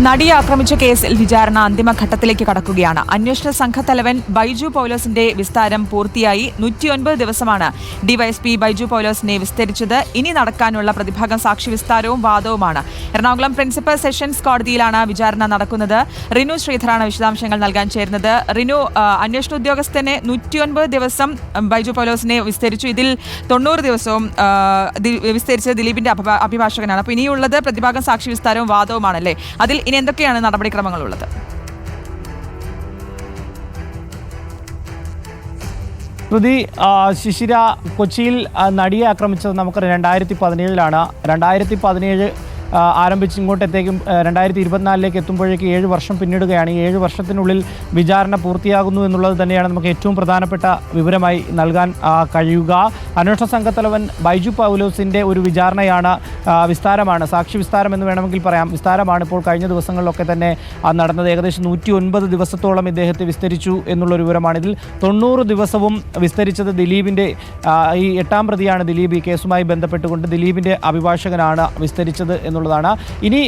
നടിയെ ആക്രമിച്ച കേസിൽ വിചാരണ അന്തിമഘട്ടത്തിലേക്ക് കടക്കുകയാണ്. അന്വേഷണ സംഘത്തലവൻ ബൈജു പൗലോസിന്റെ വിസ്താരം പൂർത്തിയായി. 109 ദിവസമാണ് ഡിവൈഎസ്പി ബൈജു പൗലോസിനെ വിസ്തരിച്ചത്. ഇനി നടക്കാനുള്ള പ്രതിഭാഗം സാക്ഷി വിസ്താരവും വാദവുമാണ്. എറണാകുളം പ്രിൻസിപ്പൽ സെഷൻസ് കോടതിയിലാണ് വിചാരണ നടക്കുന്നത്. റിനു ശ്രീധറാണ് വിശദാംശങ്ങൾ നൽകാൻ ചേരുന്നത്. റിനു, അന്വേഷണ ഉദ്യോഗസ്ഥനെ 109 ദിവസം ബൈജു പൗലോസിനെ വിസ്തരിച്ചു. ഇതിൽ 90 ദിവസവും വിസ്തരിച്ചത് ദിലീപിന്റെ അഭിഭാഷകനാണ്. അപ്പോൾ ഇനിയുള്ളത് പ്രതിഭാഗം സാക്ഷി വിസ്താരവും വാദവുമാണല്ലേ? അതിൽ ഇനി എന്തൊക്കെയാണ് നടപടിക്രമങ്ങളുള്ളത്? ശിശിര കൊച്ചിയിൽ നടിയെ ആക്രമിച്ചത് നമുക്ക് 2017 2017 ആരംഭിച്ച് ഇങ്ങോട്ടത്തേക്കും 2024 എത്തുമ്പോഴേക്ക് 7 വർഷം പിന്നിടുകയാണ്. ഈ 7 വർഷത്തിനുള്ളിൽ വിചാരണ പൂർത്തിയാകുന്നു എന്നുള്ളത് തന്നെയാണ് നമുക്ക് ഏറ്റവും പ്രധാനപ്പെട്ട വിവരമായി നൽകാൻ കഴിയുക. അന്വേഷണ സംഘത്തലവൻ ബൈജു പൗലോസിൻ്റെ ഒരു വിചാരണയാണ്, വിസ്താരമാണ്, സാക്ഷി വിസ്താരം എന്ന് വേണമെങ്കിൽ പറയാം. വിസ്താരമാണ് ഇപ്പോൾ കഴിഞ്ഞ ദിവസങ്ങളിലൊക്കെ തന്നെ നടന്നത്. ഏകദേശം 109 ദിവസത്തോളം ഇദ്ദേഹത്തെ വിസ്തരിച്ചു എന്നുള്ളൊരു വിവരമാണ്. ഇതിൽ 90 ദിവസവും വിസ്തരിച്ചത് ദിലീപിൻ്റെ ഈ 8ാം പ്രതിയാണ് ദിലീപ്. ഈ കേസുമായി ബന്ധപ്പെട്ടുകൊണ്ട് ദിലീപിൻ്റെ അഭിഭാഷകനാണ് വിസ്തരിച്ചത് എന്നുള്ളതാണ്. ഇനി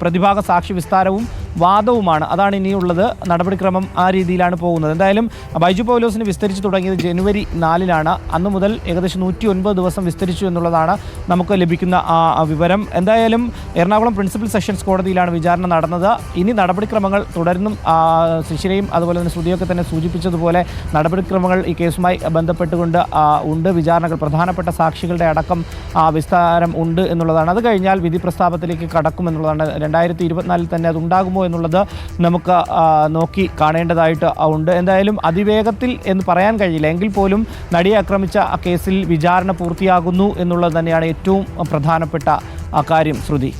പ്രതിഭാഗ സാക്ഷി വിസ്താരവും വാദവുമാണ്. അതാണ് ഇനിയുള്ളത്. നടപടിക്രമം ആ രീതിയിലാണ് പോകുന്നത്. എന്തായാലും ബൈജു പൗലോസിന് വിസ്തരിച്ചു തുടങ്ങിയത് ജനുവരി 4 അന്ന് മുതൽ ഏകദേശം 109 ദിവസം വിസ്തരിച്ചു എന്നുള്ളതാണ് നമുക്ക് ലഭിക്കുന്ന വിവരം. എന്തായാലും എറണാകുളം പ്രിൻസിപ്പൽ സെഷൻസ് കോടതിയിലാണ് വിചാരണ നടന്നത്. ഇനി നടപടിക്രമങ്ങൾ തുടരുന്നും. ശിശിരയും അതുപോലെ തന്നെ ശ്രുതിയൊക്കെ തന്നെ സൂചിപ്പിച്ചതുപോലെ നടപടിക്രമങ്ങൾ ഈ കേസുമായി ബന്ധപ്പെട്ടുകൊണ്ട് ഉണ്ട്. വിചാരണകൾ, പ്രധാനപ്പെട്ട സാക്ഷികളുടെ അടക്കം വിസ്താരം ഉണ്ട് എന്നുള്ളതാണ്. അത് കഴിഞ്ഞാൽ വിധി പ്രസ്താവത്തിലേക്ക് കടക്കുമെന്നുള്ളതാണ്. 2024 തന്നെ അതുണ്ടാകുമോ എന്നുള്ളത് നമുക്ക് നോക്കി കാണേണ്ടതായിട്ട് ഉണ്ട്. എന്തായാലും അതിവേഗത്തിൽ എന്ന് പറയാൻ കഴിയില്ല. എങ്കിൽ പോലും നടിയെ ആക്രമിച്ച കേസിൽ വിചാരണ പൂർത്തിയാകുന്നു എന്നുള്ളത് തന്നെയാണ് ഏറ്റവും പ്രധാനപ്പെട്ട കാര്യം. ശ്രുതി.